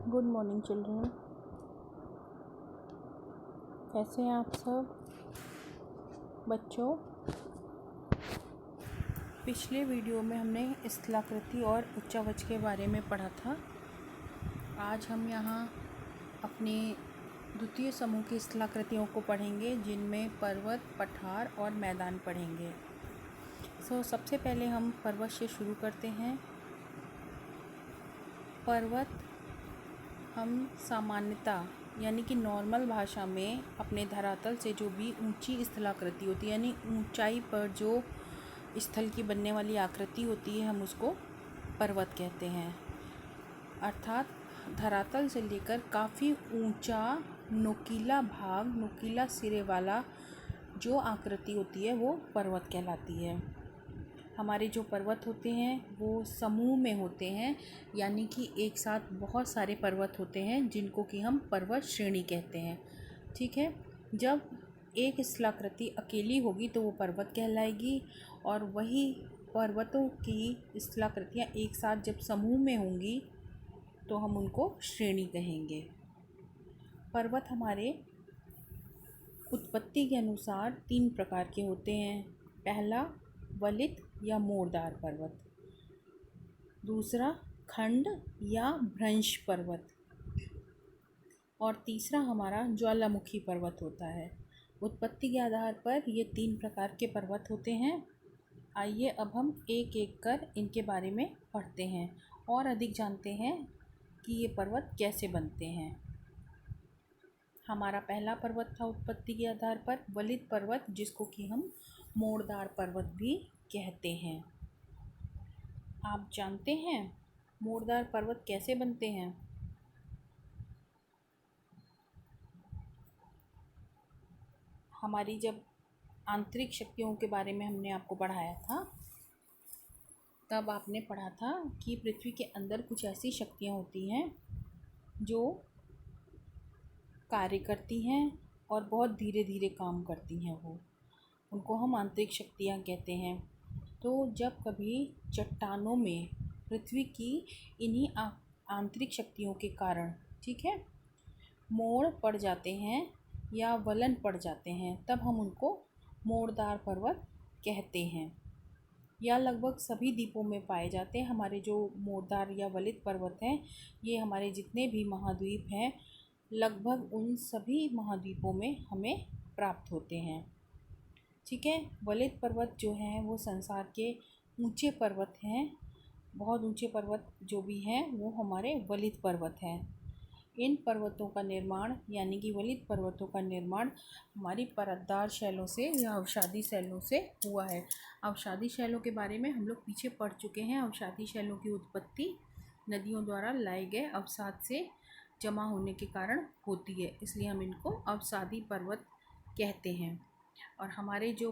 Good morning children. कैसे हैं आप सब बच्चों? पिछले वीडियो में हमने स्थलाकृति और उच्चावच के बारे में पढ़ा था। आज हम यहाँ अपने द्वितीय समूह की स्थलाकृतियों को पढ़ेंगे, जिनमें पर्वत, पठार और मैदान पढ़ेंगे। सबसे पहले हम पर्वत से शुरू करते हैं। पर्वत हम सामान्यतः यानी कि नॉर्मल भाषा में अपने धरातल से जो भी ऊंची स्थलाकृति होती है, यानी ऊंचाई पर जो स्थल की बनने वाली आकृति होती है, हम उसको पर्वत कहते हैं। अर्थात धरातल से लेकर काफ़ी ऊंचा नुकीला भाग, नुकीला सिरे वाला जो आकृति होती है वो पर्वत कहलाती है। हमारे जो पर्वत होते हैं वो समूह में होते हैं, यानी कि एक साथ बहुत सारे पर्वत होते हैं जिनको कि हम पर्वत श्रेणी कहते हैं। ठीक है, जब एक स्थलाकृति अकेली होगी तो वो पर्वत कहलाएगी, और वही पर्वतों की स्थलाकृतियाँ एक साथ जब समूह में होंगी तो हम उनको श्रेणी कहेंगे। पर्वत हमारे उत्पत्ति के अनुसार 3 प्रकार के होते हैं। पहला वलित या मोड़दार पर्वत, दूसरा खंड या भ्रंश पर्वत, और तीसरा हमारा ज्वालामुखी पर्वत होता है। उत्पत्ति के आधार पर ये 3 प्रकार के पर्वत होते हैं। आइए अब हम एक एक कर इनके बारे में पढ़ते हैं और अधिक जानते हैं कि ये पर्वत कैसे बनते हैं। हमारा पहला पर्वत था उत्पत्ति के आधार पर वलित पर्वत, जिसको कि हम मोड़दार पर्वत भी कहते हैं। आप जानते हैं मोड़दार पर्वत कैसे बनते हैं? हमारी जब आंतरिक शक्तियों के बारे में हमने आपको पढ़ाया था, तब आपने पढ़ा था कि पृथ्वी के अंदर कुछ ऐसी शक्तियाँ होती हैं जो कार्य करती हैं और बहुत धीरे धीरे काम करती हैं। उनको हम आंतरिक शक्तियाँ कहते हैं। तो जब कभी चट्टानों में पृथ्वी की इन्हीं आंतरिक शक्तियों के कारण, ठीक है, मोड़ पड़ जाते हैं या वलन पड़ जाते हैं, तब हम उनको मोड़दार पर्वत कहते हैं। या लगभग सभी द्वीपों में पाए जाते हैं। हमारे जो मोड़दार या वलित पर्वत हैं, ये हमारे जितने भी महाद्वीप हैं, लगभग उन सभी महाद्वीपों में हमें प्राप्त होते हैं। ठीक है, वलित पर्वत जो हैं वो संसार के ऊंचे पर्वत हैं। बहुत ऊंचे पर्वत जो भी हैं वो हमारे वलित पर्वत हैं। इन पर्वतों का निर्माण, यानी कि वलित पर्वतों का निर्माण हमारी परतदार शैलों से या अवसादी शैलों से हुआ है। अवसादी शैलों के बारे में हम लोग पीछे पढ़ चुके हैं। अवसादी शैलों की उत्पत्ति नदियों द्वारा लाए गए अवसाद से जमा होने के कारण होती है, इसलिए हम इनको अवसादी पर्वत कहते हैं। और हमारे जो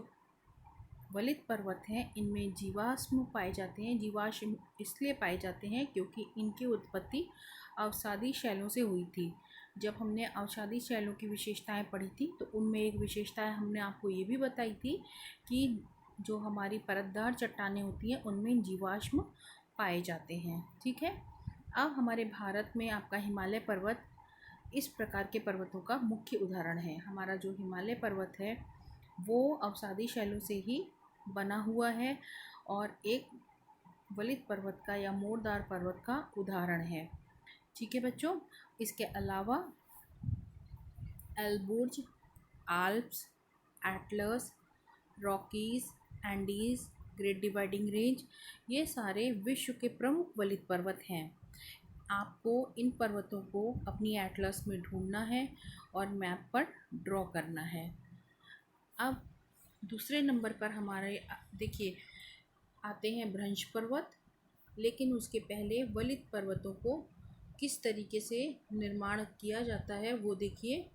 वलित पर्वत हैं, इनमें जीवाश्म पाए जाते हैं। जीवाश्म इसलिए पाए जाते हैं क्योंकि इनकी उत्पत्ति अवसादी शैलों से हुई थी। जब हमने अवसादी शैलों की विशेषताएं पढ़ी थी, तो उनमें एक विशेषता हमने आपको ये भी बताई थी कि जो हमारी परतदार चट्टानें होती हैं उनमें जीवाश्म पाए जाते हैं। ठीक है, अब हमारे भारत में आपका हिमालय पर्वत इस प्रकार के पर्वतों का मुख्य उदाहरण है। हमारा जो हिमालय पर्वत है वो अवसादी शैलों से ही बना हुआ है और एक वलित पर्वत का या मोड़दार पर्वत का उदाहरण है। ठीक है बच्चों, इसके अलावा Elburz, Alps, Atlas, Rockies, Andes, Great Dividing Range, ये सारे विश्व के प्रमुख वलित पर्वत हैं। आपको इन पर्वतों को अपनी एटलस में ढूंढना है और मैप पर ड्रॉ करना है। अब दूसरे नंबर पर हमारे देखिए आते हैं भ्रंश पर्वत, लेकिन उसके पहले वलित पर्वतों को किस तरीके से निर्माण किया जाता है वो देखिए।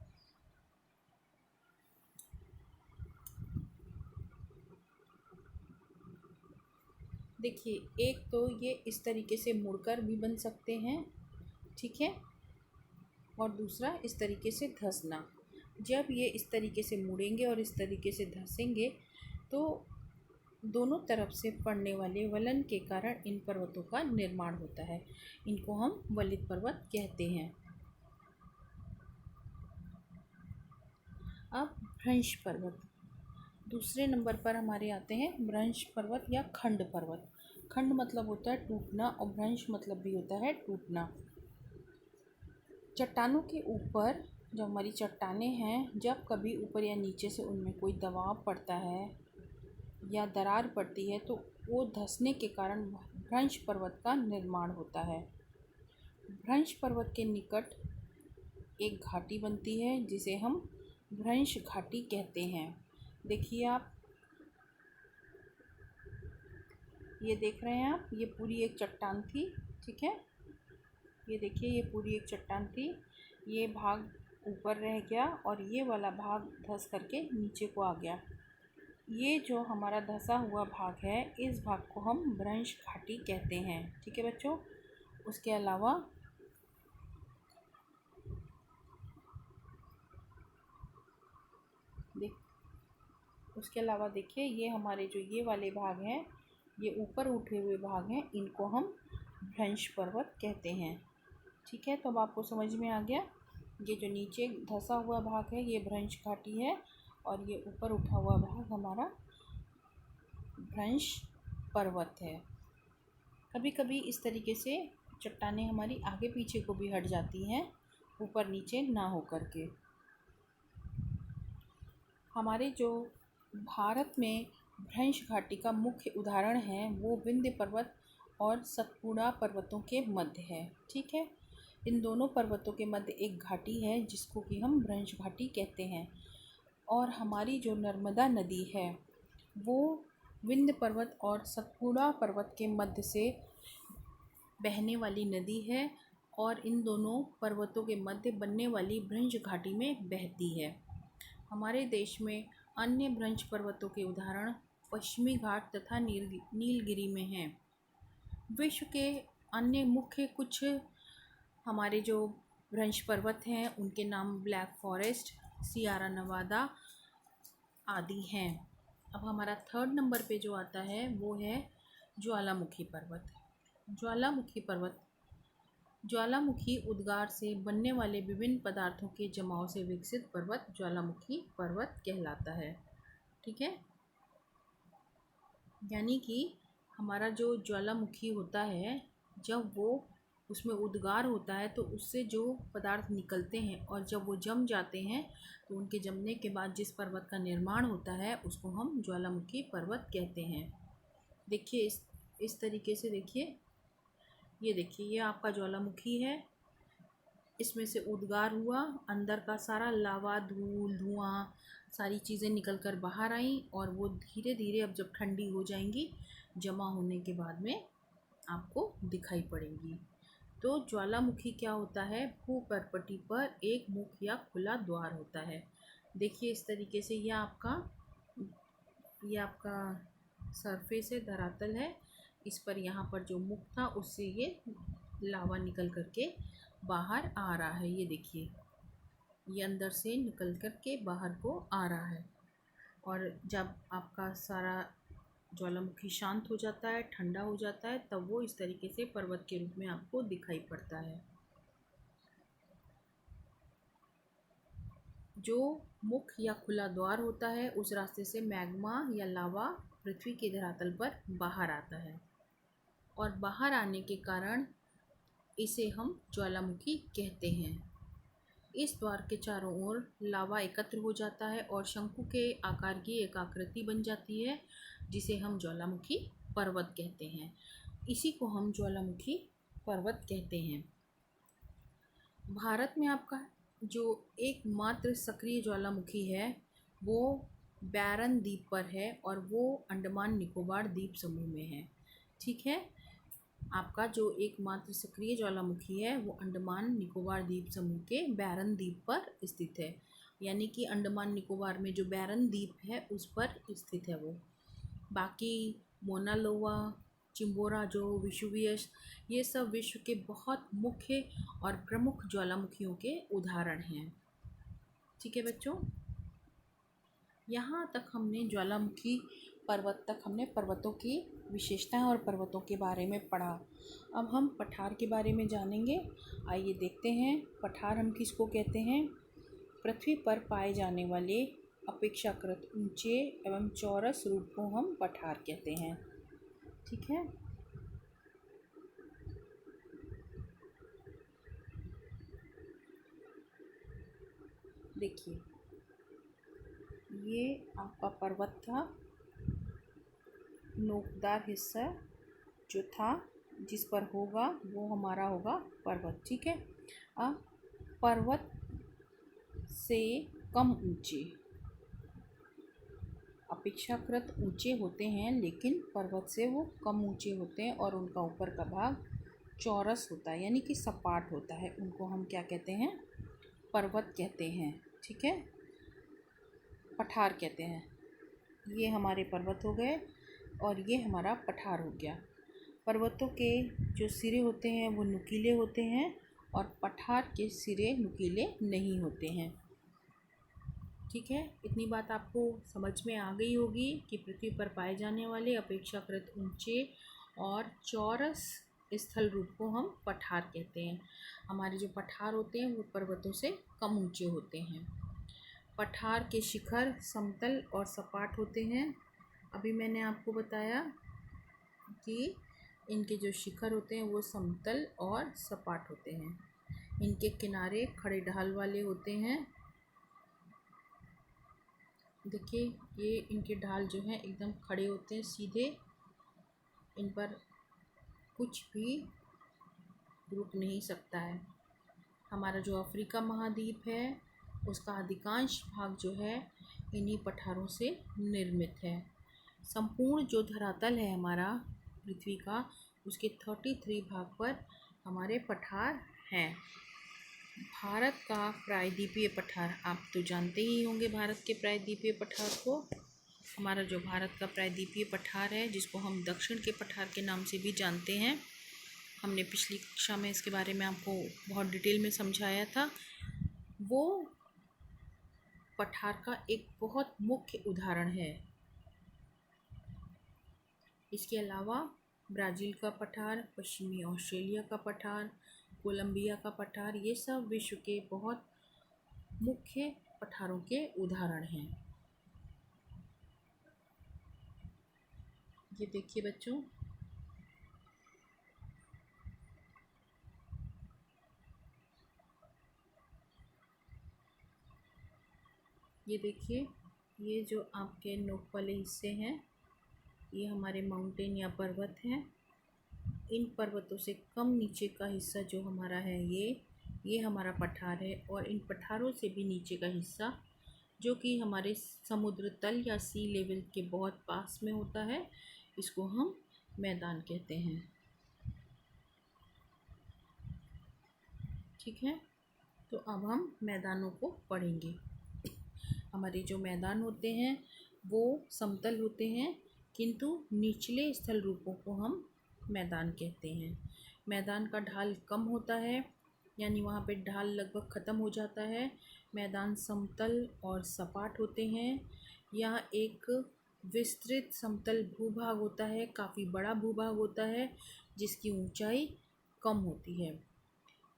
देखिए, एक तो ये इस तरीके से मुड़कर भी बन सकते हैं, ठीक है, और दूसरा इस तरीके से धंसना। जब ये इस तरीके से मुड़ेंगे और इस तरीके से धंसेंगे तो दोनों तरफ से पड़ने वाले वलन के कारण इन पर्वतों का निर्माण होता है। इनको हम वलित पर्वत कहते हैं। अब भ्रंश पर्वत, दूसरे नंबर पर हमारे आते हैं भ्रंश पर्वत या खंड पर्वत। खंड मतलब होता है टूटना और भ्रंश मतलब भी होता है टूटना। चट्टानों के ऊपर जो हमारी चट्टानें हैं, जब कभी ऊपर या नीचे से उनमें कोई दबाव पड़ता है या दरार पड़ती है तो वो धंसने के कारण भ्रंश पर्वत का निर्माण होता है। भ्रंश पर्वत के निकट एक घाटी बनती है जिसे हम भ्रंश घाटी कहते हैं। देखिए आप, ये देख रहे हैं आप, ये पूरी एक चट्टान थी, ठीक है। ये देखिए, ये पूरी एक चट्टान थी, ये भाग ऊपर रह गया और ये वाला भाग धंस करके नीचे को आ गया। ये जो हमारा धंसा हुआ भाग है, इस भाग को हम भ्रंश घाटी कहते हैं, ठीक है बच्चों। उसके अलावा देखिए, ये हमारे जो ये वाले भाग हैं, ये ऊपर उठे हुए भाग हैं, इनको हम भ्रंश पर्वत कहते हैं, ठीक है। तो अब आपको समझ में आ गया, ये जो नीचे धंसा हुआ भाग है ये भ्रंश घाटी है और ये ऊपर उठा हुआ भाग हमारा भ्रंश पर्वत है। कभी कभी इस तरीके से चट्टानें हमारी आगे पीछे को भी हट जाती हैं, ऊपर नीचे ना हो करके। हमारे जो भारत में भ्रंश घाटी का मुख्य उदाहरण है वो विंध्य पर्वत और सतपुड़ा पर्वतों के मध्य है, ठीक है। इन दोनों पर्वतों के मध्य एक घाटी है जिसको कि हम भ्रंश घाटी कहते हैं। और हमारी जो नर्मदा नदी है वो विंध्य पर्वत और सतपुड़ा पर्वत के मध्य से बहने वाली नदी है और इन दोनों पर्वतों के मध्य बनने वाली भ्रंश घाटी में बहती है। हमारे देश में अन्य भ्रंश पर्वतों के उदाहरण पश्चिमी घाट तथा नीलगिरी में हैं। विश्व के अन्य मुख्य कुछ हमारे जो भ्रंश पर्वत हैं उनके नाम ब्लैक फॉरेस्ट, सियारा नवादा आदि हैं। अब हमारा थर्ड नंबर पे जो आता है वो है ज्वालामुखी पर्वत। ज्वालामुखी उद्गार से बनने वाले विभिन्न पदार्थों के जमाव से विकसित पर्वत ज्वालामुखी पर्वत कहलाता है, ठीक है। यानी कि हमारा जो ज्वालामुखी होता है, जब वो उसमें उद्गार होता है तो उससे जो पदार्थ निकलते हैं और जब वो जम जाते हैं तो उनके जमने के बाद जिस पर्वत का निर्माण होता है उसको हम ज्वालामुखी पर्वत कहते हैं। देखिए इस तरीके से देखिए, ये देखिए, ये आपका ज्वालामुखी है, इसमें से उद्गार हुआ, अंदर का सारा लावा, धूल, धुआं, सारी चीज़ें निकल कर बाहर आई और वो धीरे धीरे अब जब ठंडी हो जाएंगी, जमा होने के बाद में आपको दिखाई पड़ेंगी। तो ज्वालामुखी क्या होता है, भूपर्पटी पर एक मुख या खुला द्वार होता है। देखिए इस तरीके से ये आपका सरफेस है, धरातल है, इस पर यहाँ पर जो मुख था उससे ये लावा निकल करके बाहर आ रहा है। ये देखिए, ये अंदर से निकल करके बाहर को आ रहा है और जब आपका सारा ज्वालामुखी शांत हो जाता है, ठंडा हो जाता है, तब वो इस तरीके से पर्वत के रूप में आपको दिखाई पड़ता है। जो मुख या खुला द्वार होता है उस रास्ते से मैग्मा या लावा पृथ्वी के धरातल पर बाहर आता है और बाहर आने के कारण इसे हम ज्वालामुखी कहते हैं। इस द्वार के चारों ओर लावा एकत्र हो जाता है और शंकु के आकार की एक आकृति बन जाती है जिसे हम ज्वालामुखी पर्वत कहते हैं। इसी को हम ज्वालामुखी पर्वत कहते हैं। भारत में आपका जो एकमात्र सक्रिय ज्वालामुखी है वो बैरन द्वीप पर है और वो अंडमान निकोबार द्वीप समूह में है, ठीक है। आपका जो एकमात्र सक्रिय ज्वालामुखी है वो अंडमान निकोबार द्वीप समूह के बैरन द्वीप पर स्थित है, यानी कि अंडमान निकोबार में जो बैरन द्वीप है उस पर स्थित है वो। बाकी मोना लोआ, चिंबोरा जो, विशुवियस, ये सब विश्व के बहुत मुख्य और प्रमुख ज्वालामुखियों के उदाहरण हैं, ठीक है बच्चों। यहाँ तक हमने ज्वालामुखी पर्वत तक हमने पर्वतों की विशेषताएं और पर्वतों के बारे में पढ़ा। अब हम पठार के बारे में जानेंगे। आइए देखते हैं पठार हम किसको कहते हैं। पृथ्वी पर पाए जाने वाले अपेक्षाकृत ऊंचे एवं चौरस रूप को हम पठार कहते हैं। ठीक है। देखिए, ये आपका पर्वत था, नोकदार हिस्सा जो था जिस पर होगा वो हमारा होगा पर्वत। ठीक है। अब पर्वत से कम ऊंचे, अपेक्षाकृत ऊंचे होते हैं लेकिन पर्वत से वो कम ऊंचे होते हैं और उनका ऊपर का भाग चौरस होता है यानी कि सपाट होता है। उनको हम क्या कहते हैं? पर्वत कहते हैं। ठीक है, पठार कहते हैं। ये हमारे पर्वत हो गए और ये हमारा पठार हो गया। पर्वतों के जो सिरे होते हैं वो नुकीले होते हैं और पठार के सिरे नुकीले नहीं होते हैं। ठीक है, इतनी बात आपको समझ में आ गई होगी कि पृथ्वी पर पाए जाने वाले अपेक्षाकृत ऊंचे और चौरस स्थल रूप को हम पठार कहते हैं। हमारे जो पठार होते हैं वो पर्वतों से कम ऊंचे होते हैं। पठार के शिखर समतल और सपाट होते हैं। अभी मैंने आपको बताया कि इनके जो शिखर होते हैं वो समतल और सपाट होते हैं। इनके किनारे खड़े ढाल वाले होते हैं। देखिए, ये इनके ढाल जो हैं एकदम खड़े होते हैं, सीधे। इन पर कुछ भी रुक नहीं सकता है। हमारा जो अफ्रीका महाद्वीप है उसका अधिकांश भाग जो है इन्हीं पठारों से निर्मित है। संपूर्ण जो धरातल है हमारा पृथ्वी का, उसके 33 भाग पर हमारे पठार हैं। भारत का प्रायद्वीपीय पठार आप तो जानते ही होंगे। भारत के प्रायद्वीपीय पठार को, हमारा जो भारत का प्रायद्वीपीय पठार है जिसको हम दक्षिण के पठार के नाम से भी जानते हैं, हमने पिछली कक्षा में इसके बारे में आपको बहुत डिटेल में समझाया था। वो पठार का एक बहुत मुख्य उदाहरण है। इसके अलावा ब्राज़ील का पठार, पश्चिमी ऑस्ट्रेलिया का पठार, कोलंबिया का पठार, ये सब विश्व के बहुत मुख्य पठारों के उदाहरण हैं। ये देखिए बच्चों, ये देखिए, ये जो आपके नोक वाले हिस्से हैं ये हमारे माउंटेन या पर्वत हैं। इन पर्वतों से कम नीचे का हिस्सा जो हमारा है ये हमारा पठार है। और इन पठारों से भी नीचे का हिस्सा जो कि हमारे समुद्र तल या सी लेवल के बहुत पास में होता है, इसको हम मैदान कहते हैं। ठीक है, तो अब हम मैदानों को पढ़ेंगे। हमारे जो मैदान होते हैं वो समतल होते हैं किंतु निचले स्थल रूपों को हम मैदान कहते हैं। मैदान का ढाल कम होता है, यानी वहाँ पे ढाल लगभग ख़त्म हो जाता है। मैदान समतल और सपाट होते हैं। यहाँ एक विस्तृत समतल भूभाग होता है, काफ़ी बड़ा भूभाग होता है जिसकी ऊंचाई कम होती है।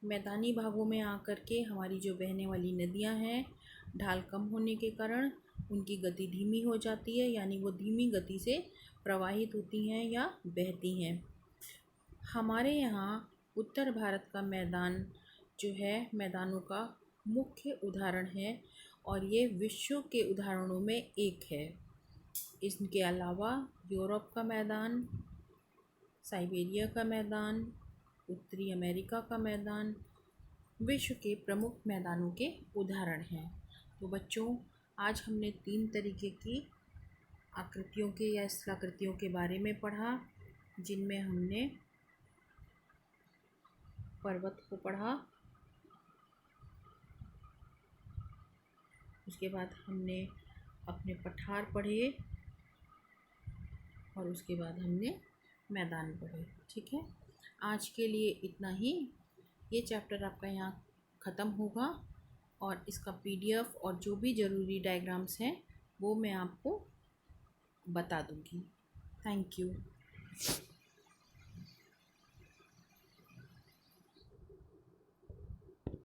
मैदानी भागों में आकर के हमारी जो बहने वाली नदियाँ हैं, ढाल कम होने के कारण उनकी गति धीमी हो जाती है, यानी वो धीमी गति से प्रवाहित होती हैं या बहती हैं। हमारे यहाँ उत्तर भारत का मैदान जो है मैदानों का मुख्य उदाहरण है और ये विश्व के उदाहरणों में एक है। इसके अलावा यूरोप का मैदान, साइबेरिया का मैदान, उत्तरी अमेरिका का मैदान विश्व के प्रमुख मैदानों के उदाहरण हैं। तो बच्चों, आज हमने 3 तरीके की आकृतियों के या स्थलाकृतियों के बारे में पढ़ा, जिनमें हमने पर्वत को पढ़ा, उसके बाद हमने अपने पठार पढ़े और उसके बाद हमने मैदान पढ़े। ठीक है, आज के लिए इतना ही। ये चैप्टर आपका यहाँ ख़त्म होगा और इसका PDF और जो भी ज़रूरी डायग्राम्स हैं वो मैं आपको बता दूँगी। Thank you.